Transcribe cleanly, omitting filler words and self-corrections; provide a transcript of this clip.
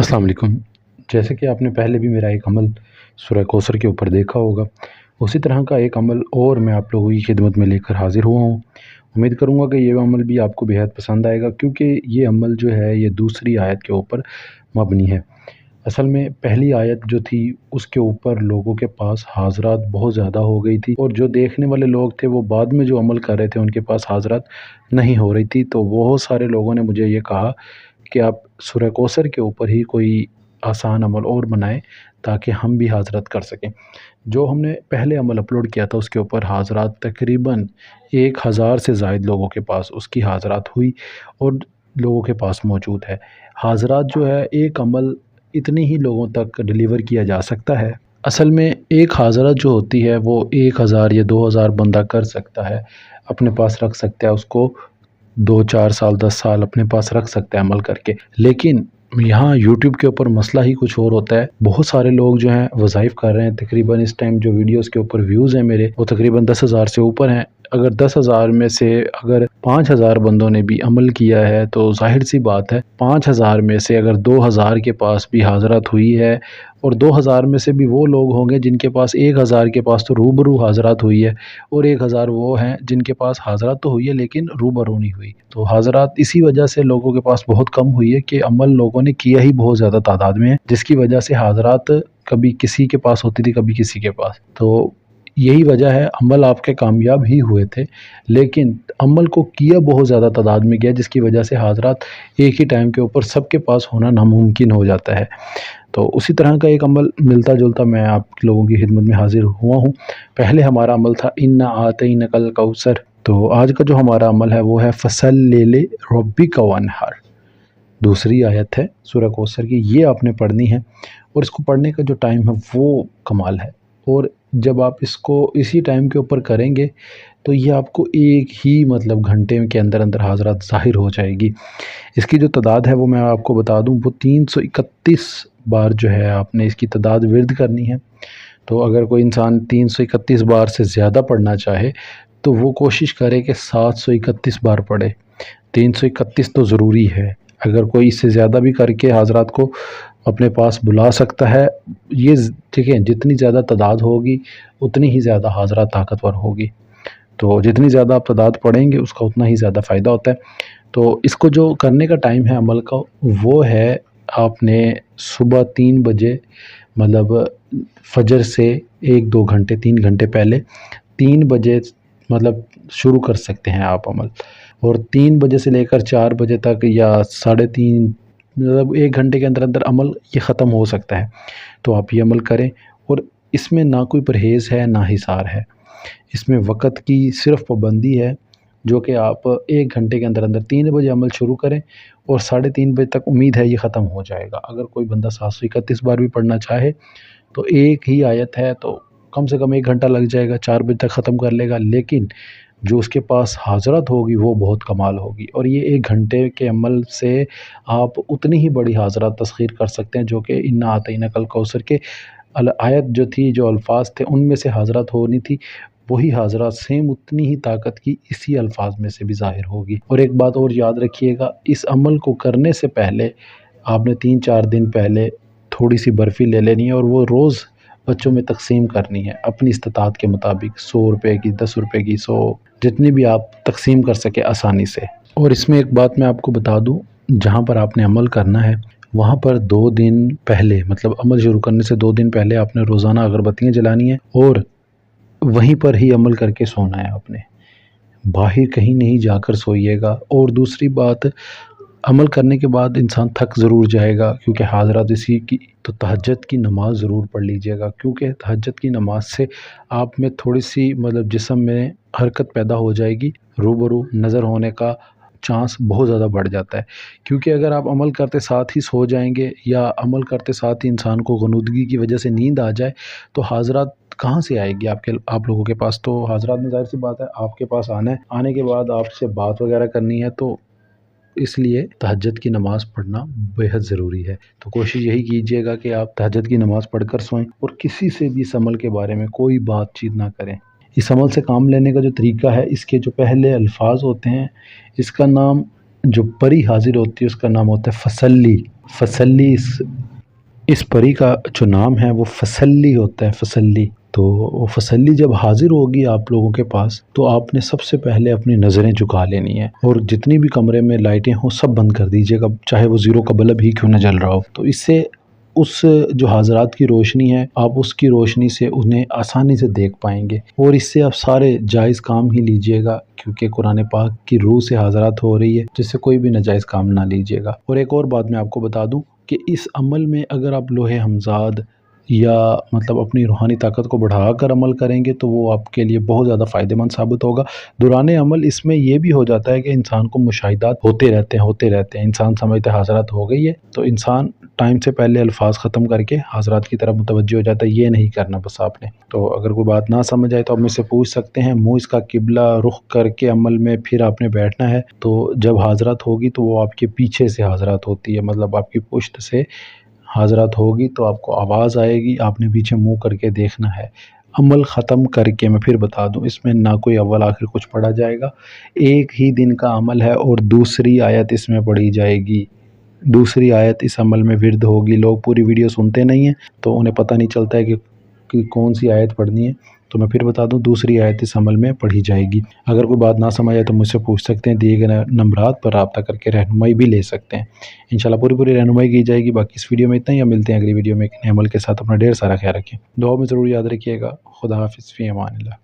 अस्सलाम वालेकुम। जैसे कि आपने पहले भी मेरा एक अमल सूरह कौसर के ऊपर देखा होगा, उसी तरह का एक अमल और मैं आप लोगों की खिदमत में लेकर हाज़िर हुआ हूँ। उम्मीद करूँगा कि ये अमल भी आपको बेहद पसंद आएगा, क्योंकि ये अमल जो है ये दूसरी आयत के ऊपर मबनी है। असल में पहली आयत जो थी उसके ऊपर लोगों के पास हाज़रात बहुत ज़्यादा हो गई थी, और जो देखने वाले लोग थे वो बाद में जो अमल कर रहे थे उनके पास हाज़रात नहीं हो रही थी। तो बहुत सारे लोगों ने मुझे ये कहा कि आप सूरह कौसर के ऊपर ही कोई आसान अमल और बनाएं ताकि हम भी हाज़रत कर सकें। जो हमने पहले अमल अपलोड किया था उसके ऊपर हाज़रात तकरीबन 1000 से ज़ायद लोगों के पास उसकी हाज़रात हुई और लोगों के पास मौजूद है। हाज़रात जो है, एक अमल इतनी ही लोगों तक डिलीवर किया जा सकता है। असल में एक हाज़रत जो होती है वो 1000 या 2000 बंदा कर सकता है, अपने पास रख सकता है, उसको 2-4 साल 10 साल अपने पास रख सकता है अमल करके। लेकिन यहाँ यूट्यूब के ऊपर मसला ही कुछ और होता है। बहुत सारे लोग जो हैं वज़ाइफ कर रहे हैं। तकरीबन इस टाइम जो वीडियोस के ऊपर व्यूज़ हैं मेरे, वो तकरीबन 10,000 से ऊपर हैं। अगर 10,000 में से अगर 5,000 बंदों ने भी अमल किया है तो ज़ाहिर सी बात है 5,000 में से अगर 2,000 के पास भी हाज़रत हुई है, और 2,000 में से भी वो लोग होंगे जिनके पास 1,000 के पास तो रूबरू हाज़रात हुई है, और 1,000 वो हैं जिनके पास हाज़रात तो हुई है लेकिन रूबरू नहीं हुई। तो हाज़रात इसी वजह से लोगों के पास बहुत कम हुई है कि अमल लोगों ने किया ही बहुत ज़्यादा तादाद में है, जिसकी वजह से हाज़रात कभी किसी के पास होती थी, कभी किसी के पास। तो यही वजह है, अमल आपके कामयाब ही हुए थे लेकिन अमल को किया बहुत ज़्यादा तादाद में गया, जिसकी वजह से हाज़रात एक ही टाइम के ऊपर सबके पास होना नामुमकिन हो जाता है। तो उसी तरह का एक अमल मिलता जुलता मैं आप लोगों की खिदमत में हाज़िर हुआ हूँ। पहले हमारा अमल था इन्ना आतैनकल कौसर। तो आज का जो हमारा अमल है वो है फसल्लि लिरब्बिका वन्हर। दूसरी आयत है सूरह कौसर की, ये आपने पढ़नी है, और इसको पढ़ने का जो टाइम है वो कमाल है। और जब आप इसको इसी टाइम के ऊपर करेंगे तो ये आपको एक ही मतलब घंटे के अंदर अंदर हाज़रात ज़ाहिर हो जाएगी। इसकी जो तादाद है वो मैं आपको बता दूं, वो 331 बार जो है आपने इसकी तादाद विर्द करनी है। तो अगर कोई इंसान 331 बार से ज़्यादा पढ़ना चाहे तो वो कोशिश करे कि 731 बार पढ़े। 331 तो ज़रूरी है। अगर कोई इससे ज़्यादा भी करके हाज़रात को अपने पास बुला सकता है, ये ठीक है, जितनी ज़्यादा तादाद होगी उतनी ही ज़्यादा हाज़रात ताकतवर होगी। तो जितनी ज़्यादा आप तादाद पढ़ेंगे उसका उतना ही ज़्यादा फ़ायदा होता है। तो इसको जो करने का टाइम है अमल का, वो है आपने सुबह 3 बजे, मतलब फजर से 1-2 घंटे 3 घंटे पहले 3 बजे मतलब शुरू कर सकते हैं आप अमल, और 3 बजे से लेकर 4 बजे तक या 3:30, मतलब 1 घंटे के अंदर अंदर अमल ये ख़त्म हो सकता है। तो आप ये अमल करें, और इसमें ना कोई परहेज़ है ना हिसार है। इसमें वक़्त की सिर्फ़ पाबंदी है, जो कि आप 1 घंटे के अंदर अंदर 3 बजे अमल शुरू करें और 3:30 बजे तक उम्मीद है ये ख़त्म हो जाएगा। अगर कोई बंदा 731 बार भी पढ़ना चाहे तो एक ही आयत है, तो कम से कम 1 घंटा लग जाएगा, 4 बजे तक ख़त्म कर लेगा। लेकिन जो उसके पास हाज़रत होगी वो बहुत कमाल होगी, और ये 1 घंटे के अमल से आप उतनी ही बड़ी हाज़रत तस्ख़ीर कर सकते हैं जो कि इन्ना आतैनकल कौसर के आयत जो थी, जो अल्फाज थे उनमें से हाज़रत होनी थी, वही हाज़रत सेम उतनी ही ताकत की इसी अल्फाज में से भी ज़ाहिर होगी। और एक बात और याद रखिएगा, इस अमल को करने से पहले आपने 3-4 दिन पहले थोड़ी सी बर्फ़ी ले लेनी है, और वो रोज़ बच्चों में तकसीम करनी है अपनी इस्तिताअत के मुताबिक। 100 रुपए की, 10 रुपए की, 100 जितनी भी आप तकसीम कर सके आसानी से। और इसमें एक बात मैं आपको बता दूं, जहाँ पर आपने अमल करना है वहाँ पर 2 दिन पहले, मतलब अमल शुरू करने से 2 दिन पहले आपने रोज़ाना अगरबत्तियाँ जलानी है, और वहीं पर ही अमल करके सोना है आपने। बाहर कहीं नहीं जाकर सोइएगा। और दूसरी बात, अमल करने के बाद इंसान थक ज़रूर जाएगा, क्योंकि हाज़रात इसी की, तो तहज्जुद की नमाज़ ज़रूर पढ़ लीजिएगा, क्योंकि तहज्जुद की नमाज़ से आप में थोड़ी सी मतलब जिस्म में हरकत पैदा हो जाएगी, रूबरू नज़र होने का चांस बहुत ज़्यादा बढ़ जाता है। क्योंकि अगर आप अमल करते साथ ही सो जाएंगे, या अमल करते साथ ही इंसान को ग़ुनूदगी की वजह से नींद आ जाए, तो हाज़रात कहाँ से आएगी आप लोगों के पास। तो हाज़रात में ज़ाहिर सी बात है आपके पास आना है, आने के बाद आपसे बात वगैरह करनी है, तो इसलिए तहज्जुद की नमाज़ पढ़ना बेहद ज़रूरी है। तो कोशिश यही कीजिएगा कि आप तहज्जुद की नमाज़ पढ़कर सोएं, और किसी से भी इस अमल के बारे में कोई बातचीत ना करें। इस अमल से काम लेने का जो तरीका है, इसके जो पहले अल्फाज होते हैं, इसका नाम, जो परी हाजिर होती है उसका नाम होता है फसल्ली। फसल्ली इस परी का जो नाम है वो फसल्ली होता है, फसल्ली। तो वो फसल्ली जब हाजिर होगी आप लोगों के पास, तो आपने सबसे पहले अपनी नज़रें झुका लेनी है और जितनी भी कमरे में लाइटें हों सब बंद कर दीजिएगा, चाहे वो ज़ीरो का बल्ब ही क्यों ना जल रहा हो। तो इससे उस जो हाज़रात की रोशनी है, आप उसकी रोशनी से उन्हें आसानी से देख पाएंगे और इससे आप सारे जायज़ काम ही लीजिएगा, क्योंकि कुरान पाक की रूह से हाज़रात हो रही है, जिससे कोई भी नाजायज़ काम ना लीजिएगा। और एक और बात मैं आपको बता दूं कि इस अमल में अगर आप लोहे हमज़ाद या मतलब अपनी रूहानी ताकत को बढ़ाकर अमल करेंगे तो वो आपके लिए बहुत ज़्यादा फ़ायदेमंद साबित होगा। दौरान अमल इसमें ये भी हो जाता है कि इंसान को मुशाहिदात होते रहते हैं। इंसान समझते हाज़रात हो गई है तो इंसान टाइम से पहले अल्फाज ख़त्म करके हाज़रात की तरफ मुतवज्जो हो जाता है। ये नहीं करना बस आपने। तो अगर कोई बात ना समझ आए तो आप मुझसे पूछ सकते हैं। मुँह इसका किबला रुख करके अमल में फिर आपने बैठना है। तो जब हाज़रात होगी तो वो आपके पीछे से हाज़रात होती है, मतलब आपकी पुश्त से हाज़रात होगी तो आपको आवाज़ आएगी, आपने पीछे मुँह करके देखना है। अमल ख़त्म करके मैं फिर बता दूँ, इसमें ना कोई अव्वल आखिर कुछ पढ़ा जाएगा। एक ही दिन का अमल है और दूसरी आयत इसमें पढ़ी जाएगी। दूसरी आयत इस अमल में विर्द होगी। लोग पूरी वीडियो सुनते नहीं हैं तो उन्हें पता नहीं चलता है कि कौन सी आयत पढ़नी है। तो मैं फिर बता दूं, दूसरी आयत इस अमल में पढ़ी जाएगी। अगर कोई बात ना समझ आए तो मुझसे पूछ सकते हैं, दिए गए नंबरात पर रब्ता करके रहनुमाई भी ले सकते हैं। इंशाल्लाह पूरी रहनुमाई की जाएगी। बाकी इस वीडियो में इतना ही, मिलते हैं अगली वीडियो में एक नए अमल के साथ। अपना ढेर सारा ख्याल रखें, दुआ में ज़रूर याद रखिएगा। खुदा हाफिज़, फ़ी अमान अल्लाह।